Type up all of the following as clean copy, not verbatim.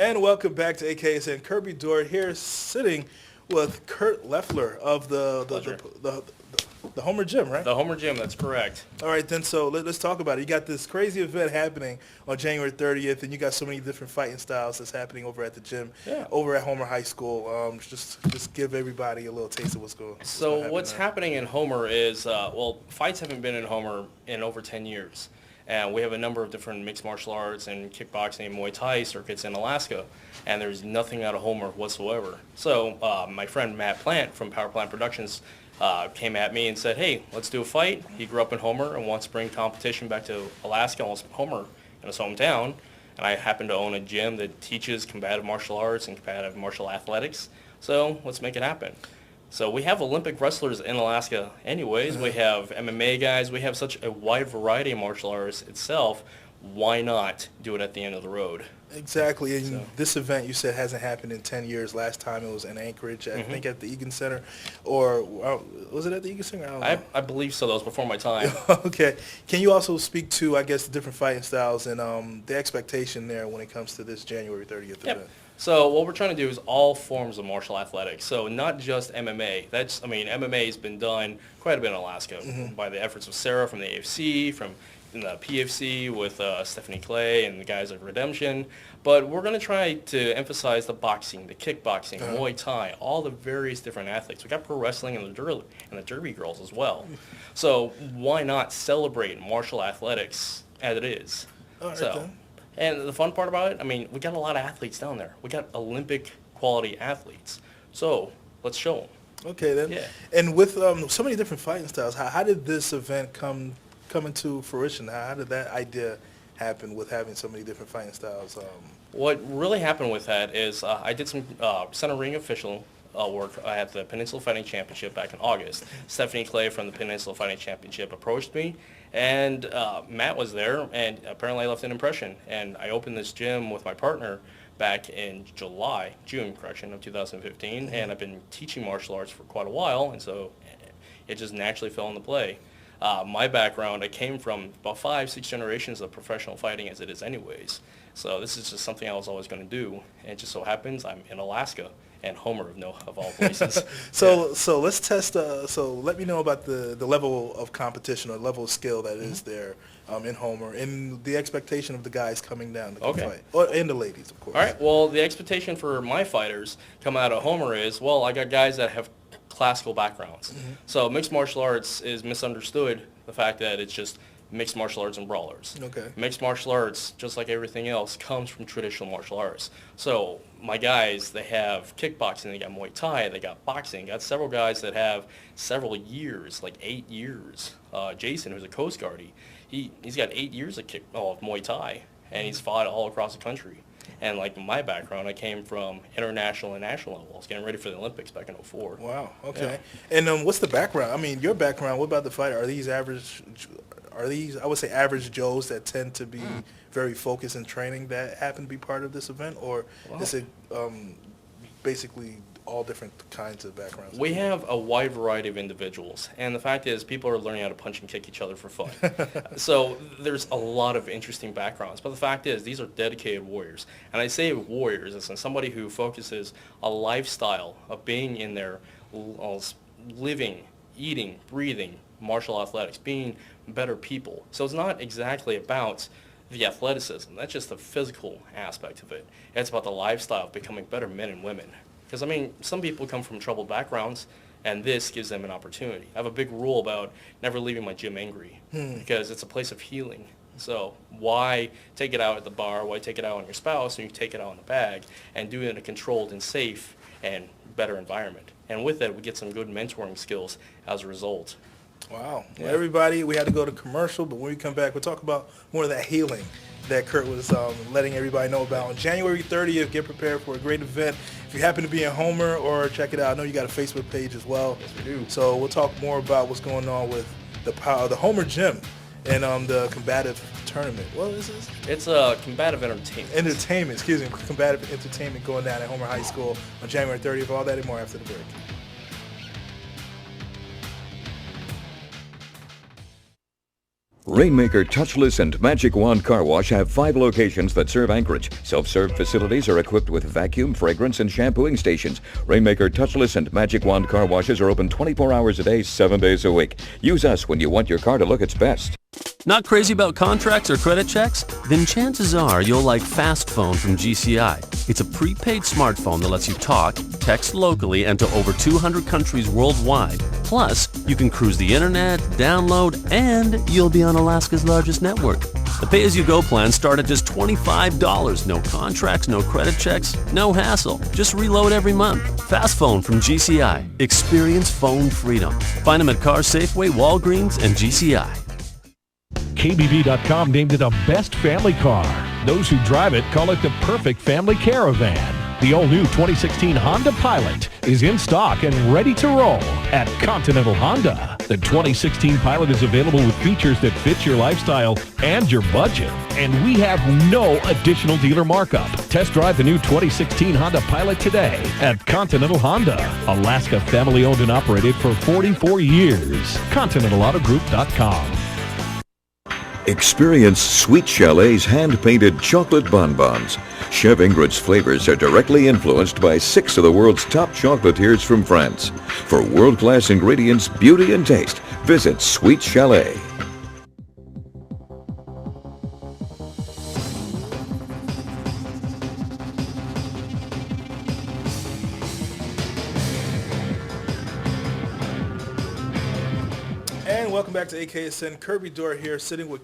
And welcome back to AKSN. Kirby Dort here, sitting with Kurt Leffler of the Homer Gym, right? The Homer Gym, that's correct. All right, then, so let's talk about it. You got this crazy event happening on January 30th, and you got so many different fighting styles that's happening over at the gym, over at Homer High School. Just give everybody a little taste of what's going on. So what's happening in Homer is, fights haven't been in Homer in over 10 years. And we have a number of different mixed martial arts and kickboxing and Muay Thai circuits in Alaska, and there's nothing out of Homer whatsoever. So my friend Matt Plant from Power Plant Productions came at me and said, hey, let's do a fight. He grew up in Homer and wants to bring competition back to Alaska, wants Homer in his hometown. And I happen to own a gym that teaches combative martial arts and combative martial athletics. So let's make it happen. So we have Olympic wrestlers in Alaska anyways. We have MMA guys. We have such a wide variety of martial arts itself. Why not do it at the end of the road? Exactly. And this event, you said, hasn't happened in 10 years. Last time it was in Anchorage, I think at the Egan Center. Or was it at the Egan Center? I don't know. I believe so. That was before my time. Okay. Can you also speak to, I guess, the different fighting styles and the expectation there when it comes to this January 30th event? So what we're trying to do is all forms of martial athletics. So not just MMA. MMA has been done quite a bit in Alaska by the efforts of Sarah from the AFC, from the PFC with Stephanie Clay and the guys of Redemption. But we're going to try to emphasize the boxing, the kickboxing, Muay Thai, all the various different athletes. We got pro wrestling and the Derby girls as well. So why not celebrate martial athletics as it is? All right, then. And the fun part about it, we got a lot of athletes down there. We got Olympic quality athletes. So let's show them. Okay, then. Yeah. And with so many different fighting styles, how did this event come into fruition? How did that idea happen with having so many different fighting styles? What really happened with that is I did some center ring official work at the Peninsula Fighting Championship back in August. Stephanie Clay from the Peninsula Fighting Championship approached me, and Matt was there, and apparently I left an impression. And I opened this gym with my partner back in June of 2015, and I've been teaching martial arts for quite a while, and so it just naturally fell into play. My background, I came from about 5-6 generations of professional fighting as it is anyways. So this is just something I was always going to do. And it just so happens I'm in Alaska and Homer of all places. So let's test, so let me know about the level of competition or level of skill that is there in Homer and the expectation of the guys coming down to fight. And the ladies, of course. All right, well, the expectation for my fighters coming out of Homer is, I got guys that have classical backgrounds. So mixed martial arts is misunderstood, the fact that it's just mixed martial arts and brawlers. Okay. Mixed martial arts, just like everything else, comes from traditional martial arts. So my guys, they have kickboxing, they got Muay Thai, they got boxing, got several guys that have several years, like 8 years. Jason, who's a Coast Guardie, he's got 8 years of Muay Thai, and he's fought all across the country. And like my background, I came from international and national levels, getting ready for the Olympics back in 2004. Wow. Okay. Yeah. And what's the background? Your background. What about the fighter? Are these I would say average Joes that tend to be very focused in training that happen to be part of this event, or is it basically all different kinds of backgrounds? We have a wide variety of individuals, and the fact is people are learning how to punch and kick each other for fun. So there's a lot of interesting backgrounds, but the fact is these are dedicated warriors. And I say warriors as in somebody who focuses a lifestyle of being in there, living, eating, breathing, martial athletics, being better people. So it's not exactly about the athleticism. That's just the physical aspect of it. It's about the lifestyle of becoming better men and women. Because, some people come from troubled backgrounds, and this gives them an opportunity. I have a big rule about never leaving my gym angry, because it's a place of healing. So why take it out at the bar? Why take it out on your spouse? And you take it out in the bag and do it in a controlled and safe and better environment. And with that, we get some good mentoring skills as a result. Wow. Yeah. Well, everybody, we had to go to commercial, but when we come back, we'll talk about more of that healing that Kurt was letting everybody know about. On January 30th, get prepared for a great event. If you happen to be in Homer, or check it out, I know you got a Facebook page as well. Yes, we do. So we'll talk more about what's going on with the Homer Gym and the combative tournament. What is this? It's a combative entertainment. Combative entertainment going down at Homer High School on January 30th. All that and more after the break. Rainmaker Touchless and Magic Wand Car Wash have 5 locations that serve Anchorage. Self-serve facilities are equipped with vacuum, fragrance, and shampooing stations. Rainmaker Touchless and Magic Wand Car Washes are open 24 hours a day, 7 days a week. Use us when you want your car to look its best. Not crazy about contracts or credit checks? Then chances are you'll like Fast Phone from GCI. It's a prepaid smartphone that lets you talk, text locally, and to over 200 countries worldwide. Plus, you can cruise the internet, download, and you'll be on Alaska's largest network. The pay-as-you-go plans start at just $25. No contracts, no credit checks, no hassle. Just reload every month. Fast Phone from GCI. Experience phone freedom. Find them at Car Safeway, Walgreens, and GCI. KBB.com named it a best family car. Those who drive it call it the perfect family caravan. The all-new 2016 Honda Pilot is in stock and ready to roll at Continental Honda. The 2016 Pilot is available with features that fit your lifestyle and your budget. And we have no additional dealer markup. Test drive the new 2016 Honda Pilot today at Continental Honda. Alaska family owned and operated for 44 years. ContinentalAutoGroup.com. Experience Sweet Chalet's hand-painted chocolate bonbons. Chef Ingrid's flavors are directly influenced by 6 of the world's top chocolatiers from France. For world-class ingredients, beauty, and taste, visit Sweet Chalet. And welcome back to AKSN. Kirby Dorr here, sitting with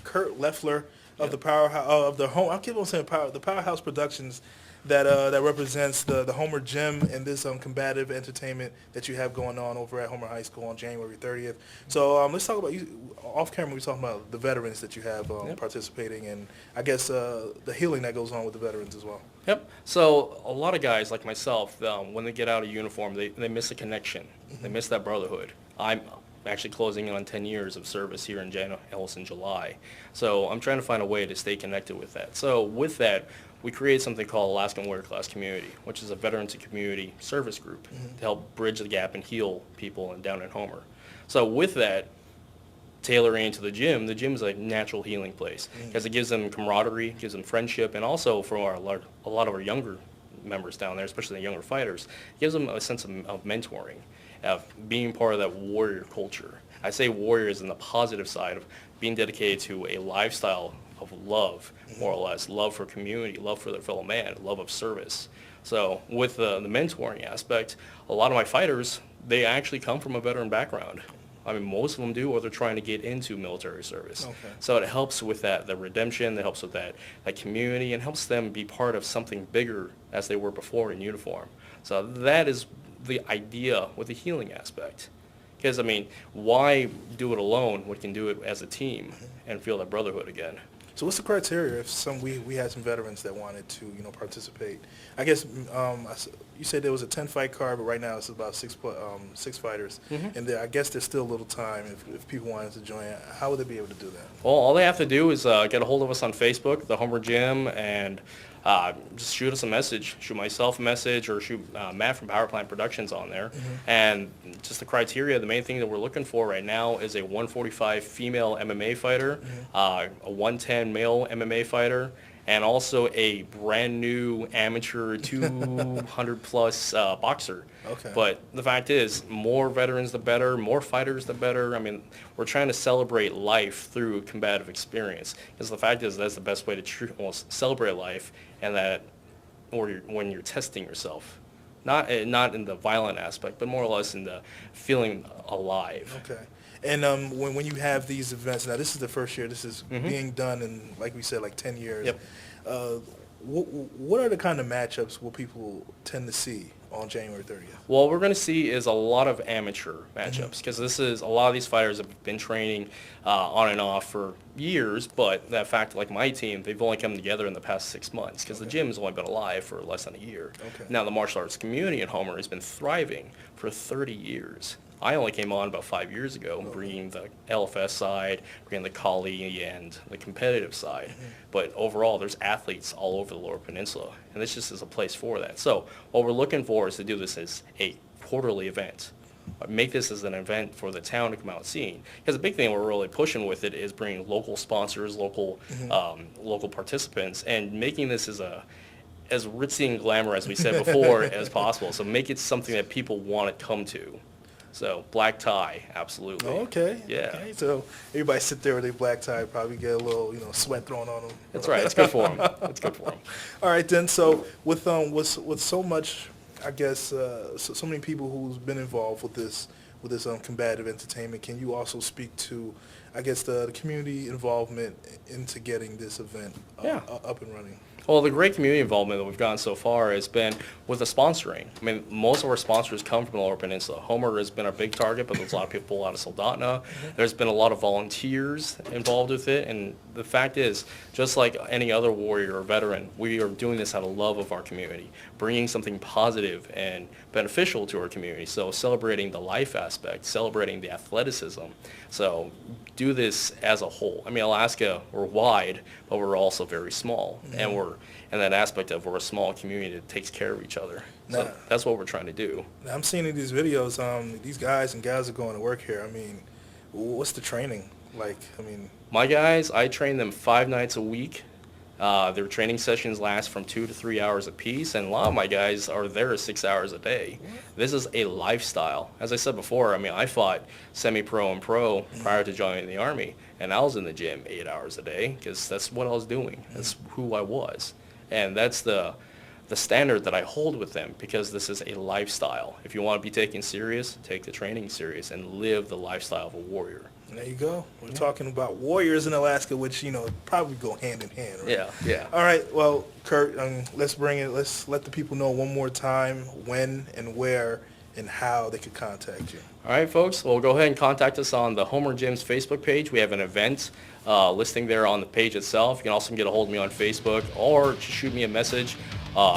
Kurt Leffler of the Powerhouse of the home. I keep on saying the Powerhouse Productions that represents the Homer Gym and this combative entertainment that you have going on over at Homer High School on January 30th. So let's talk about you off camera. We're talking about the veterans that you have participating, and I guess the healing that goes on with the veterans as well. Yep. So a lot of guys like myself, when they get out of uniform, they miss a connection. They miss that brotherhood. I'm actually closing in on 10 years of service here in July. So I'm trying to find a way to stay connected with that. So with that, we create something called Alaskan Warrior Class Community, which is a veterans and community service group to help bridge the gap and heal people down in Homer. So with that, tailoring to the gym is a natural healing place because it gives them camaraderie, gives them friendship, and also for a lot of our younger members down there, especially the younger fighters, it gives them a sense of mentoring, of being part of that warrior culture. I say warriors in the positive side of being dedicated to a lifestyle of love, more or less, love for community, love for their fellow man, love of service. So with the mentoring aspect, a lot of my fighters, they actually come from a veteran background. I mean, most of them do, or they're trying to get into military service. Okay. So it helps with that, the redemption, it helps with that community, and helps them be part of something bigger as they were before in uniform. So that is the idea with the healing aspect. Because, I mean, why do it alone when we can do it as a team and feel that brotherhood again? So what's the criteria if we had some veterans that wanted to participate? I guess you said there was a 10-fight card, but right now it's about six fighters, and I guess there's still a little time if people wanted to join. How would they be able to do that? Well, all they have to do is get a hold of us on Facebook, the Homer Gym, and just shoot us a message, shoot myself a message, or shoot Matt from Power Plant Productions on there. And just the criteria, the main thing that we're looking for right now is a 145 female MMA fighter, a 110 male MMA fighter, and also a brand new amateur 200 plus boxer. Okay. But the fact is, more veterans the better, more fighters the better. I mean, we're trying to celebrate life through combative experience. Because the fact is, that's the best way to celebrate life, and that when you're testing yourself. Not in the violent aspect, but more or less in the feeling alive. Okay. And when you have these events, now this is the first year, this is being done in, like we said, like 10 years. Yep. What are the kind of matchups will people tend to see on January 30th? Well, what we're going to see is a lot of amateur matchups, because a lot of these fighters have been training on and off for years, but that fact, like my team, they've only come together in the past 6 months, because the gym has only been alive for less than a year. Okay. Now, the martial arts community in Homer has been thriving for 30 years. I only came on about 5 years ago, bringing the LFS side, bringing the Kali and the competitive side. But overall, there's athletes all over the Lower Peninsula, and this just is a place for that. So what we're looking for is to do this as a quarterly event. make this as an event for the town to come out and see. Because the big thing we're really pushing with it is bringing local sponsors, local local participants, and making this as ritzy and glamour as we said before as possible. So make it something that people want to come to. So black tie, absolutely. Oh, okay. Yeah. Okay. So everybody sit there with their black tie, probably get a little, sweat thrown on them. That's right. It's good for them. It's good for them. All right, then. So with so much, I guess, so many people who's been involved with this combative entertainment, can you also speak to, I guess, the community involvement into getting this event up and running? Well, the great community involvement that we've gotten so far has been with the sponsoring. I mean, most of our sponsors come from the Lower Peninsula. Homer has been our big target, but there's a lot of people out of Soldotna. There's been a lot of volunteers involved with it, and the fact is, just like any other warrior or veteran, we are doing this out of love of our community, bringing something positive and beneficial to our community. So celebrating the life aspect, celebrating the athleticism. So do this as a whole. I mean, Alaska, we're wide, but we're also very small, and we're in that aspect of we're a small community that takes care of each other. So that's what we're trying to do. I'm seeing in these videos, these guys and gals are going to work here. I mean, what's the training like? I mean, my guys, I train them 5 nights a week. Their training sessions last from 2 to 3 hours apiece, and a lot of my guys are there 6 hours a day. This is a lifestyle. As I said before, I mean, I fought semi-pro and pro prior to joining the Army, and I was in the gym 8 hours a day because that's what I was doing. That's who I was. And that's the standard that I hold with them, because this is a lifestyle. If you want to be taken serious, take the training serious and live the lifestyle of a warrior. There you go. We're talking about warriors in Alaska, which, probably go hand in hand, right? Yeah. All right. Well, Kurt, let's let the people know one more time when and where and how they could contact you. All right, folks. Well, go ahead and contact us on the Homer Gym's Facebook page. We have an event listing there on the page itself. You can also get a hold of me on Facebook, or just shoot me a message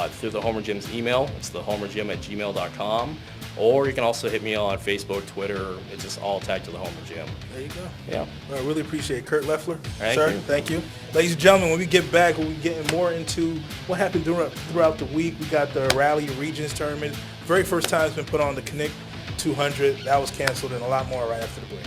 through the Homer Gym's email. It's thehomergym@gmail.com. Or you can also hit me on Facebook, Twitter. It's just all tagged to the Homer Gym. There you go. Yeah. Well, I really appreciate it. Kurt Leffler. Thank Sir, you. Thank you. Ladies and gentlemen, when we get back, we'll be getting more into what happened throughout the week. We got the Rally Regions Tournament. Very first time it's been put on the Connect 200. That was canceled, and a lot more right after the break.